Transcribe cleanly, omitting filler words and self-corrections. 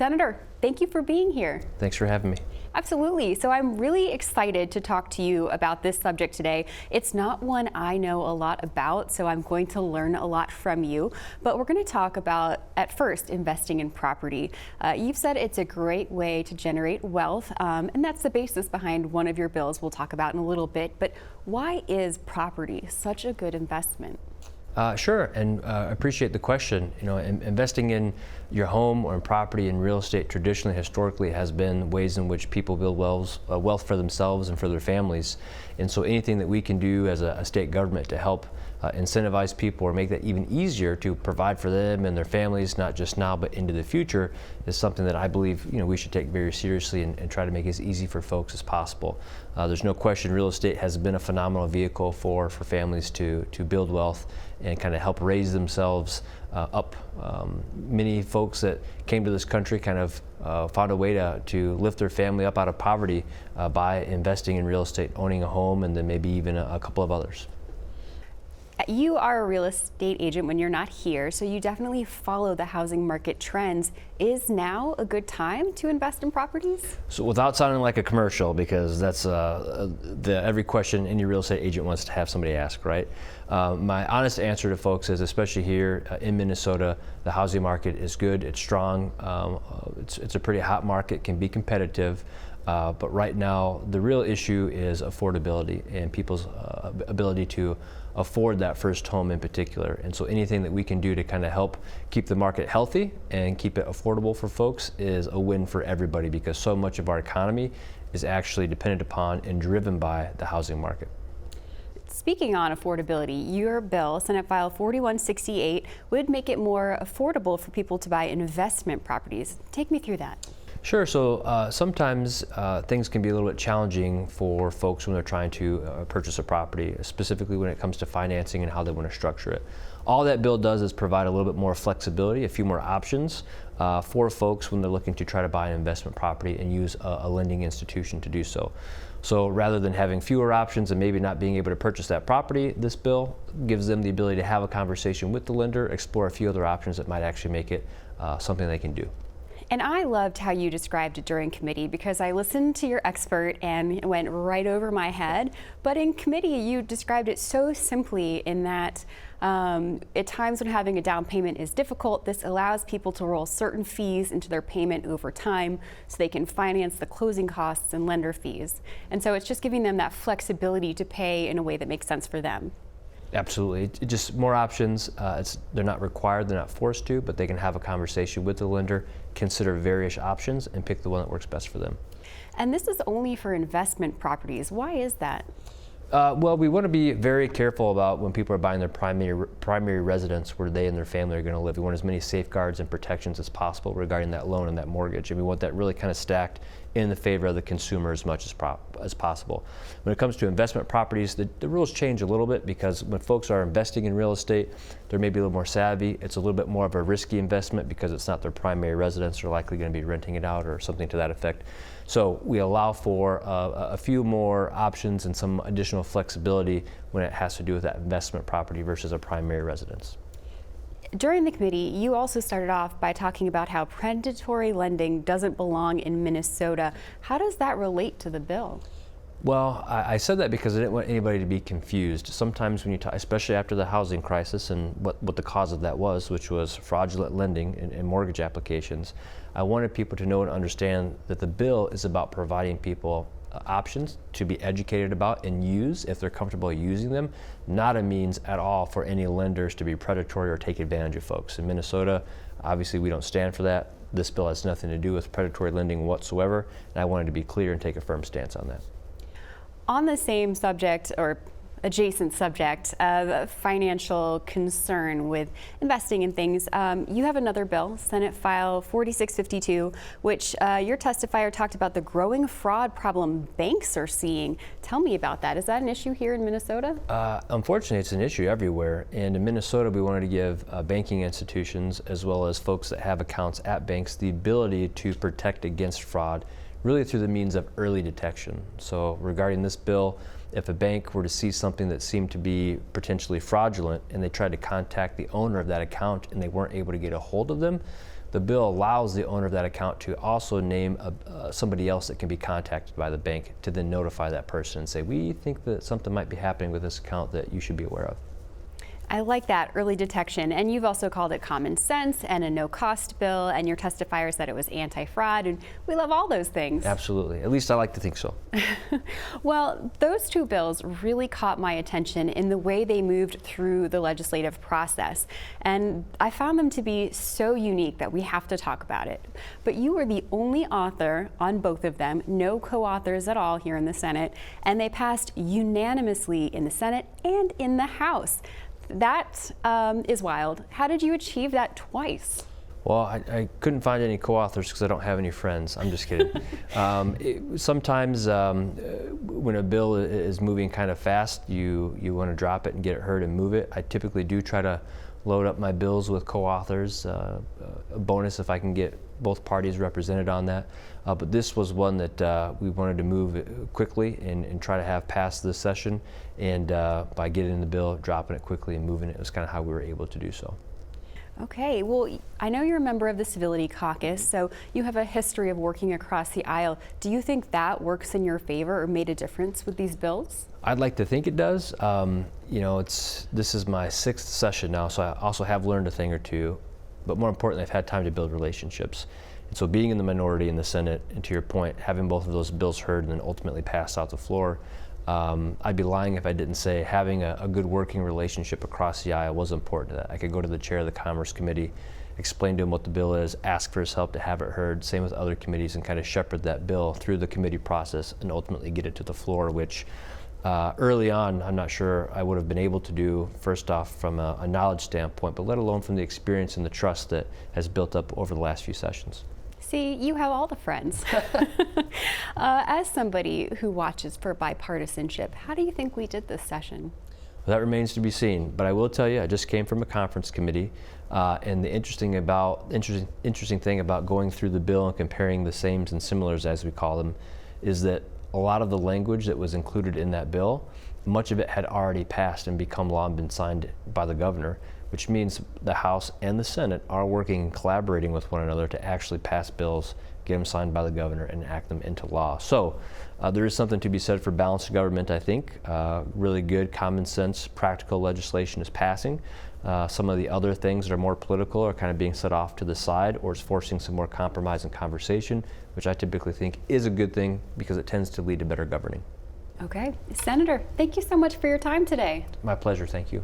Senator, thank you for being here. Thanks for having me. Absolutely. So I'm really excited to talk to you about this subject today. It's not one I know a lot about, so I'm going to learn a lot from you. But we're going to talk about, at first, investing in property. You've said it's a great way to generate wealth, and that's the basis behind one of your bills we'll talk about in a little bit. But why is property such a good investment? Sure, and I appreciate the question. You know, investing in your home or in property and real estate traditionally, historically, has been ways in which people build wealth for themselves and for their families. And so anything that we can do as a state government to help incentivize people or make that even easier to provide for them and their families, not just now but into the future, is something that I believe we should take very seriously and try to make as easy for folks as possible. There's no question real estate has been a phenomenal vehicle for families to build wealth and kind of help raise themselves up. Many folks that came to this country kind of found a way to lift their family up out of poverty by investing in real estate, owning a home, and then maybe even a couple of others. You are a real estate agent when you're not here, so you definitely follow the housing market trends. Is now a good time to invest in properties? So without sounding like a commercial, because that's every question any real estate agent wants to have somebody ask, right? My honest answer to folks is, especially here in Minnesota, the housing market is good, it's strong, it's a pretty hot market, can be competitive. But right now, the real issue is affordability and people's ability to afford that first home in particular. And so anything that we can do to kind of help keep the market healthy and keep it affordable for folks is a win for everybody, because so much of our economy is actually dependent upon and driven by the housing market. Speaking on affordability, your bill, Senate File 4168, would make it more affordable for people to buy investment properties. Take me through that. Sure. So sometimes things can be a little bit challenging for folks when they're trying to purchase a property, specifically when it comes to financing and how they want to structure it. All that bill does is provide a little bit more flexibility, a few more options for folks when they're looking to try to buy an investment property and use a lending institution to do so. So rather than having fewer options and maybe not being able to purchase that property, this bill gives them the ability to have a conversation with the lender, explore a few other options that might actually make it something they can do. And I loved how you described it during committee, because I listened to your expert and it went right over my head. But in committee, you described it so simply in that at times when having a down payment is difficult, this allows people to roll certain fees into their payment over time so they can finance the closing costs and lender fees. And so it's just giving them that flexibility to pay in a way that makes sense for them. Absolutely. Just more options. They're not required, they're not forced to, but they can have a conversation with the lender, consider various options, and pick the one that works best for them. And this is only for investment properties. Why is that? Well, we want to be very careful about when people are buying their primary residence where they and their family are going to live. We want as many safeguards and protections as possible regarding that loan and that mortgage, and we want that really kind of stacked in the favor of the consumer as much as possible. When it comes to investment properties, the rules change a little bit, because when folks are investing in real estate, they're maybe a little more savvy. It's a little bit more of a risky investment because it's not their primary residence. They're likely going to be renting it out or something to that effect. So we allow for a few more options and some additional flexibility when it has to do with that investment property versus a primary residence. During the committee, you also started off by talking about how predatory lending doesn't belong in Minnesota. How does that relate to the bill? Well, I said that because I didn't want anybody to be confused. Sometimes when you talk, especially after the housing crisis and what the cause of that was, which was fraudulent lending and mortgage applications, I wanted people to know and understand that the bill is about providing people options to be educated about and use if they're comfortable using them, not a means at all for any lenders to be predatory or take advantage of folks. In Minnesota, obviously we don't stand for that. This bill has nothing to do with predatory lending whatsoever, and I wanted to be clear and take a firm stance on that. On the same subject, or adjacent subject of financial concern with investing in things, you have another bill, Senate File 4652, which your testifier talked about the growing fraud problem banks are seeing. Tell me about that. Is that an issue here in Minnesota? Unfortunately, it's an issue everywhere. And in Minnesota, we wanted to give banking institutions, as well as folks that have accounts at banks, the ability to protect against fraud, really through the means of early detection. So regarding this bill, if a bank were to see something that seemed to be potentially fraudulent and they tried to contact the owner of that account and they weren't able to get a hold of them, the bill allows the owner of that account to also name somebody else that can be contacted by the bank to then notify that person and say, we think that something might be happening with this account that you should be aware of. I like that, early detection. And you've also called it common sense and a no-cost bill, and your testifier said it was anti-fraud, and we love all those things. Absolutely. At least I like to think so. Well, those two bills really caught my attention in the way they moved through the legislative process. And I found them to be so unique that we have to talk about it. But you were the only author on both of them, no co-authors at all here in the Senate, and they passed unanimously in the Senate and in the House. That is wild. How did you achieve that twice? Well, I couldn't find any co-authors because I don't have any friends. I'm just kidding. Sometimes when a bill is moving kind of fast, you want to drop it and get it heard and move it. I typically do try to load up my bills with co-authors. A bonus if I can get both parties represented on that. But this was one that we wanted to move quickly and try to have passed this session. And by getting the bill, dropping it quickly and moving it was kind of how we were able to do so. Okay, well, I know you're a member of the Civility Caucus, so you have a history of working across the aisle. Do you think that works in your favor or made a difference with these bills? I'd like to think it does. You know, this is my 6th session now, so I also have learned a thing or two. But more importantly, I've had time to build relationships. And so being in the minority in the Senate, and to your point, having both of those bills heard and then ultimately passed out the floor, I'd be lying if I didn't say having a good working relationship across the aisle was important to that. I could go to the chair of the Commerce Committee, explain to him what the bill is, ask for his help to have it heard, same with other committees, and kind of shepherd that bill through the committee process and ultimately get it to the floor, which early on, I'm not sure I would have been able to do, first off from a knowledge standpoint, but let alone from the experience and the trust that has built up over the last few sessions. See, you have all the friends. As somebody who watches for bipartisanship, how do you think we did this session? Well, that remains to be seen, but I will tell you, I just came from a conference committee, and the interesting thing about going through the bill and comparing the sames and similars, as we call them, is that a lot of the language that was included in that bill, much of it had already passed and become law and been signed by the governor, which means the House and the Senate are working and collaborating with one another to actually pass bills, get them signed by the governor, and enact them into law. So there is something to be said for balanced government, I think. Really good, common sense, practical legislation is passing. Some of the other things that are more political are kind of being set off to the side, or is forcing some more compromise and conversation, which I typically think is a good thing because it tends to lead to better governing. Okay. Senator, thank you so much for your time today. My pleasure, thank you.